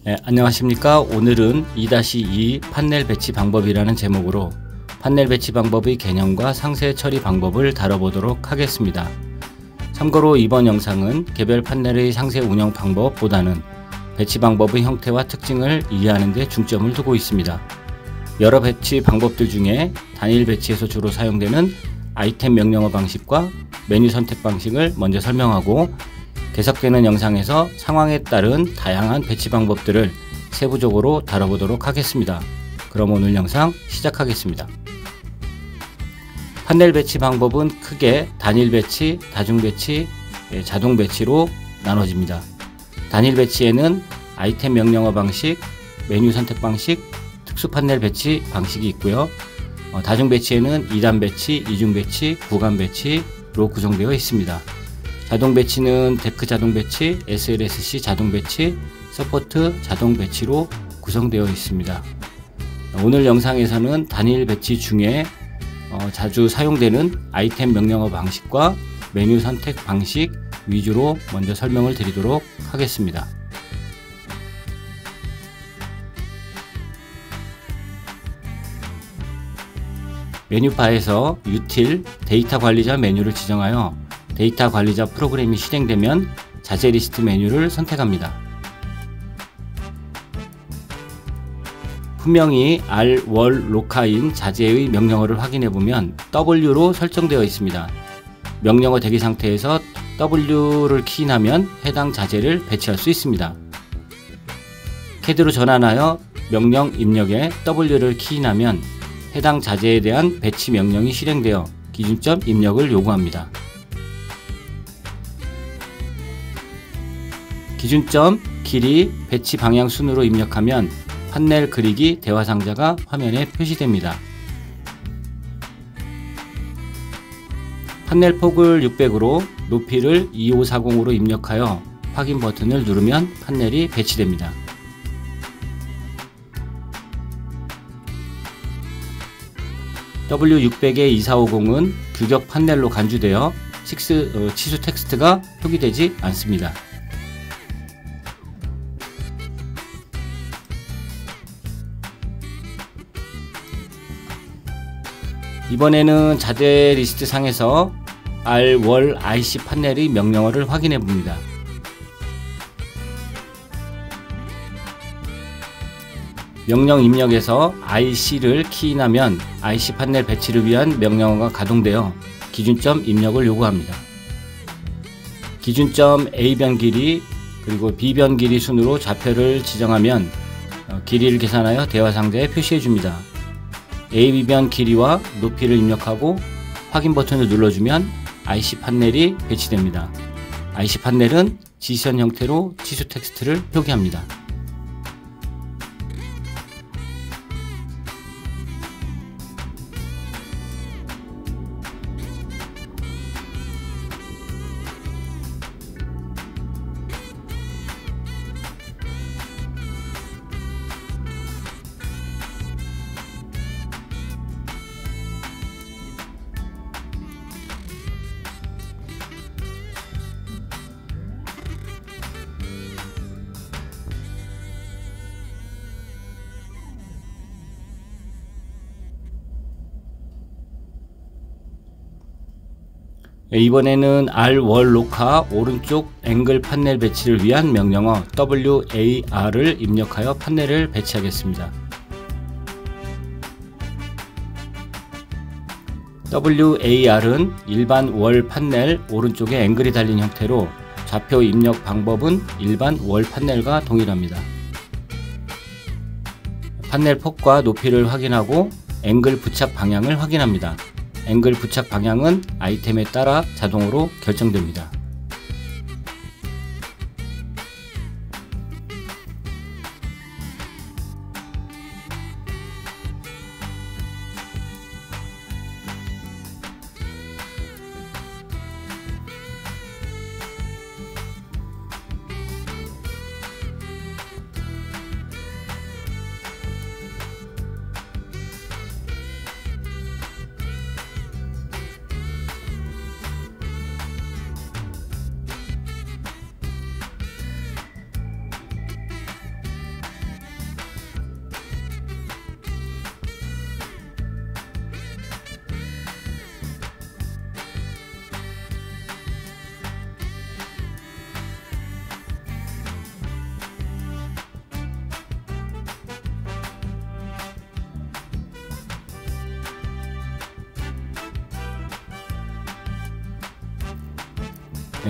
네, 안녕하십니까. 오늘은 2-2 판넬 배치 방법이라는 제목으로 판넬 배치 방법의 개념과 상세 처리 방법을 다뤄보도록 하겠습니다. 참고로 이번 영상은 개별 판넬의 상세 운영 방법보다는 배치 방법의 형태와 특징을 이해하는 데 중점을 두고 있습니다. 여러 배치 방법들 중에 단일 배치에서 주로 사용되는 아이템 명령어 방식과 메뉴 선택 방식을 먼저 설명하고, 계속되는 영상에서 상황에 따른 다양한 배치 방법들을 세부적으로 다뤄보도록 하겠습니다. 그럼 오늘 영상 시작하겠습니다. 판넬 배치 방법은 크게 단일 배치, 다중 배치, 자동 배치로 나눠집니다. 단일 배치에는 아이템 명령어 방식, 메뉴 선택 방식, 특수 판넬 배치 방식이 있고요. 다중 배치에는 2단 배치, 2중 배치, 구간 배치로 구성되어 있습니다. 자동 배치는 데크 자동 배치, SLSC 자동 배치, 서포트 자동 배치로 구성되어 있습니다. 오늘 영상에서는 단일 배치 중에 자주 사용되는 아이템 명령어 방식과 메뉴 선택 방식 위주로 먼저 설명을 드리도록 하겠습니다. 메뉴바에서 유틸 데이터 관리자 메뉴를 지정하여 데이터 관리자 프로그램이 실행되면 자재 리스트 메뉴를 선택합니다. 분명히 R, 월, 로카인 자재의 명령어를 확인해보면 W로 설정되어 있습니다. 명령어 대기 상태에서 W를 키인하면 해당 자재를 배치할 수 있습니다. CAD로 전환하여 명령 입력에 W를 키인하면 해당 자재에 대한 배치 명령이 실행되어 기준점 입력을 요구합니다. 기준점, 길이, 배치 방향 순으로 입력하면 판넬 그리기 대화 상자가 화면에 표시됩니다. 판넬 폭을 600으로 높이를 2540으로 입력하여 확인 버튼을 누르면 판넬이 배치됩니다. W600의 2450은 규격 판넬로 간주되어 치수 텍스트가 표기되지 않습니다. 이번에는 자재 리스트 상에서 R, 월, IC 판넬의 명령어를 확인해 봅니다. 명령 입력에서 IC를 키인하면 IC 판넬 배치를 위한 명령어가 가동되어 기준점 입력을 요구합니다. 기준점 A변 길이 그리고 B변 길이 순으로 좌표를 지정하면 길이를 계산하여 대화 상자에 표시해 줍니다. A, B변 길이와 높이를 입력하고 확인 버튼을 눌러주면 IC 판넬이 배치됩니다. IC 판넬은 지시선 형태로 치수 텍스트를 표기합니다. 이번에는 R, 월, 로카 오른쪽 앵글 판넬 배치를 위한 명령어 WAR을 입력하여 판넬을 배치하겠습니다. WAR은 일반 월 판넬 오른쪽에 앵글이 달린 형태로 좌표 입력 방법은 일반 월 판넬과 동일합니다. 판넬 폭과 높이를 확인하고 앵글 부착 방향을 확인합니다. 앵글 부착 방향은 아이템에 따라 자동으로 결정됩니다.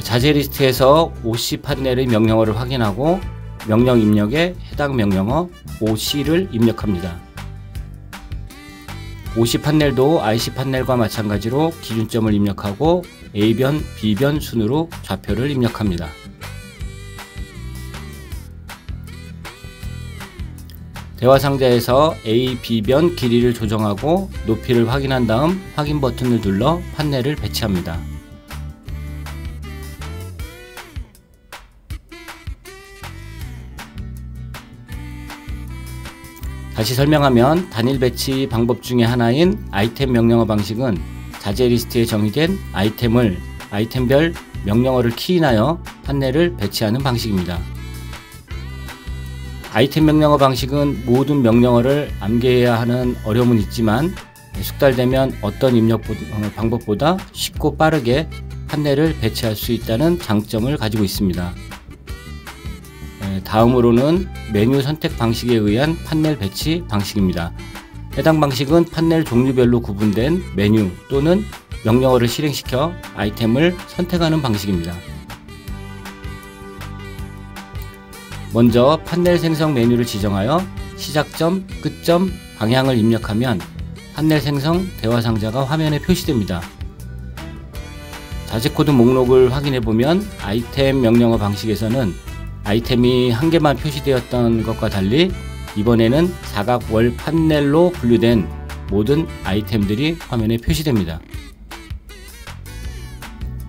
자재 리스트에서 OC 판넬의 명령어를 확인하고 명령 입력에 해당 명령어 OC를 입력합니다. OC 판넬도 IC 판넬과 마찬가지로 기준점을 입력하고 A변, B변 순으로 좌표를 입력합니다. 대화 상자에서 A, B변 길이를 조정하고 높이를 확인한 다음 확인 버튼을 눌러 판넬을 배치합니다. 다시 설명하면 단일 배치 방법 중에 하나인 아이템 명령어 방식은 자재 리스트에 정의된 아이템을 아이템별 명령어를 키인하여 판넬을 배치하는 방식입니다. 아이템 명령어 방식은 모든 명령어를 암기해야 하는 어려움은 있지만 숙달되면 어떤 입력 방법보다 쉽고 빠르게 판넬을 배치할 수 있다는 장점을 가지고 있습니다. 다음으로는 메뉴 선택 방식에 의한 판넬 배치 방식입니다. 해당 방식은 판넬 종류별로 구분된 메뉴 또는 명령어를 실행시켜 아이템을 선택하는 방식입니다. 먼저 판넬 생성 메뉴를 지정하여 시작점, 끝점, 방향을 입력하면 판넬 생성 대화 상자가 화면에 표시됩니다. 자재 코드 목록을 확인해보면 아이템 명령어 방식에서는 아이템이 한 개만 표시되었던 것과 달리 이번에는 사각월 판넬로 분류된 모든 아이템들이 화면에 표시됩니다.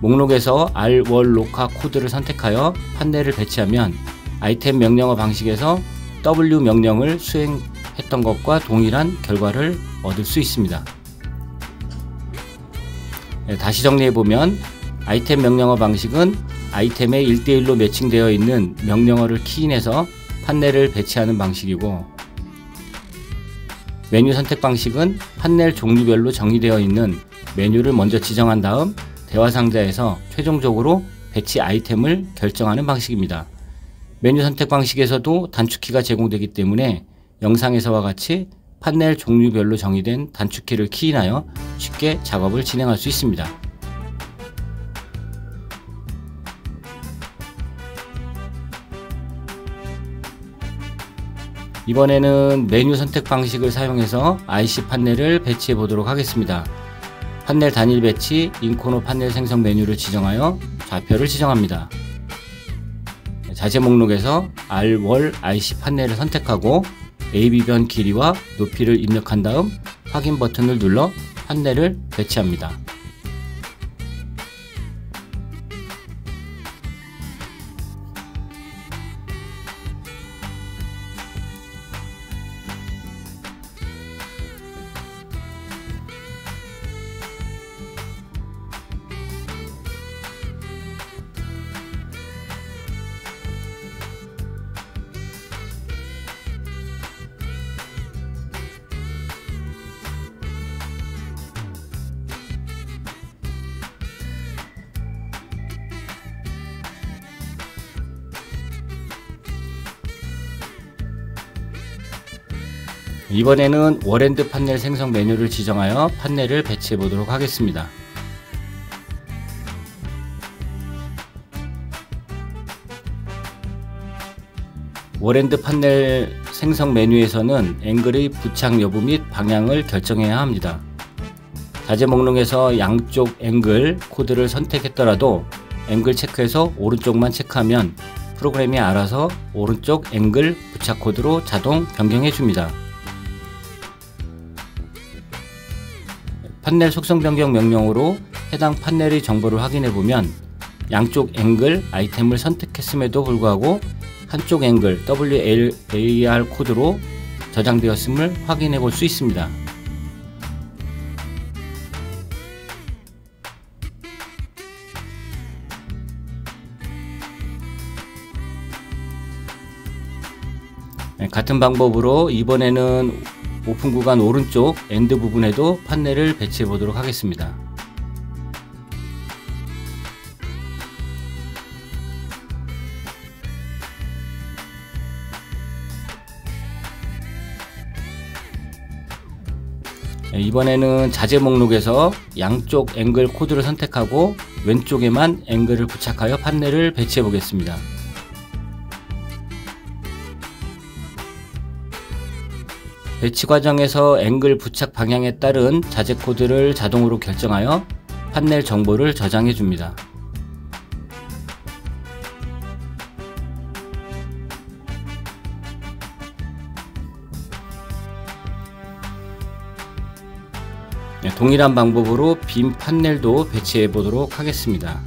목록에서 R월 로카 코드를 선택하여 판넬을 배치하면 아이템 명령어 방식에서 W 명령을 수행했던 것과 동일한 결과를 얻을 수 있습니다. 다시 정리해보면 아이템 명령어 방식은 아이템에 1대1로 매칭되어 있는 명령어를 키인해서 판넬을 배치하는 방식이고, 메뉴 선택 방식은 판넬 종류별로 정의되어 있는 메뉴를 먼저 지정한 다음 대화 상자에서 최종적으로 배치 아이템을 결정하는 방식입니다. 메뉴 선택 방식에서도 단축키가 제공되기 때문에 영상에서와 같이 판넬 종류별로 정의된 단축키를 키인하여 쉽게 작업을 진행할 수 있습니다. 이번에는 메뉴 선택 방식을 사용해서 IC 판넬을 배치해 보도록 하겠습니다. 판넬 단일 배치 인코너 판넬 생성 메뉴를 지정하여 좌표를 지정합니다. 자재 목록에서 R월 IC 판넬을 선택하고 AB변 길이와 높이를 입력한 다음 확인 버튼을 눌러 판넬을 배치합니다. 이번에는 월엔드 판넬 생성 메뉴를 지정하여 판넬을 배치해 보도록 하겠습니다. 월엔드 판넬 생성 메뉴에서는 앵글의 부착 여부 및 방향을 결정해야 합니다. 자재 목록에서 양쪽 앵글 코드를 선택했더라도 앵글 체크에서 오른쪽만 체크하면 프로그램이 알아서 오른쪽 앵글 부착 코드로 자동 변경해 줍니다. 판넬 속성 변경 명령으로 해당 판넬의 정보를 확인해 보면 양쪽 앵글 아이템을 선택했음에도 불구하고 한쪽 앵글 WLAR 코드로 저장되었음을 확인해 볼 수 있습니다. 같은 방법으로 이번에는 오픈 구간 오른쪽 엔드 부분에도 판넬을 배치해 보도록 하겠습니다. 이번에는 자재 목록에서 양쪽 앵글 코드를 선택하고 왼쪽에만 앵글을 부착하여 판넬을 배치해 보겠습니다. 배치 과정에서 앵글 부착 방향에 따른 자재 코드를 자동으로 결정하여 판넬 정보를 저장해 줍니다. 동일한 방법으로 빔 판넬도 배치해 보도록 하겠습니다.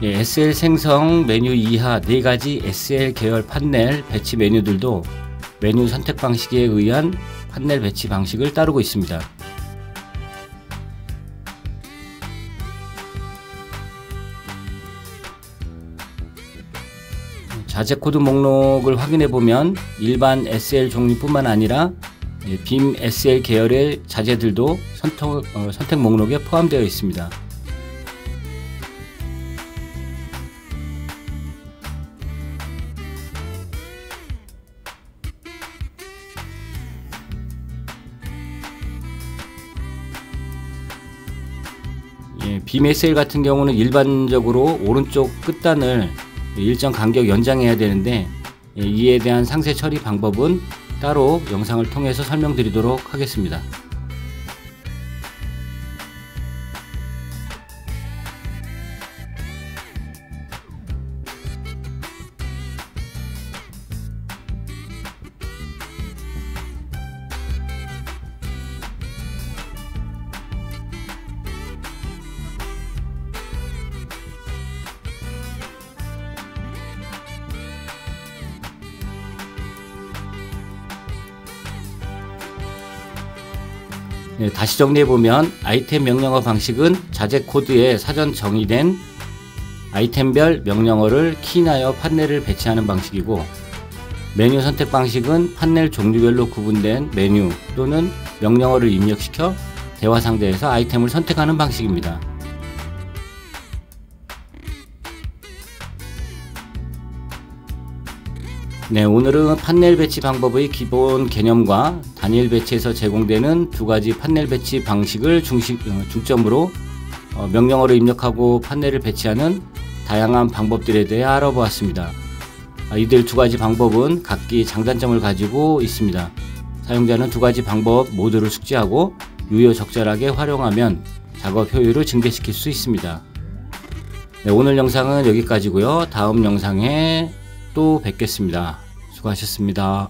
SL 생성 메뉴 이하 4가지 SL 계열 판넬 배치 메뉴들도 메뉴 선택 방식에 의한 판넬 배치 방식을 따르고 있습니다. 자재 코드 목록을 확인해 보면 일반 SL 종류뿐만 아니라 빔 SL 계열의 자재들도 선택 목록에 포함되어 있습니다. 빔 SL 같은 경우는 일반적으로 오른쪽 끝단을 일정 간격 연장해야 되는데 이에 대한 상세 처리 방법은 따로 영상을 통해서 설명드리도록 하겠습니다. 다시 정리해보면 아이템 명령어 방식은 자재 코드에 사전 정의된 아이템별 명령어를 키인하여 판넬을 배치하는 방식이고, 메뉴 선택 방식은 판넬 종류별로 구분된 메뉴 또는 명령어를 입력시켜 대화 상대에서 아이템을 선택하는 방식입니다. 오늘은 판넬 배치 방법의 기본 개념과 단일 배치에서 제공되는 두 가지 판넬 배치 방식을 중점으로 명령어를 입력하고 판넬을 배치하는 다양한 방법들에 대해 알아보았습니다. 이들 두 가지 방법은 각기 장단점을 가지고 있습니다. 사용자는 두 가지 방법 모두를 숙지하고 유효적절하게 활용하면 작업 효율을 증대시킬 수 있습니다. 오늘 영상은 여기까지고요. 다음 영상에 또 뵙겠습니다. 수고하셨습니다.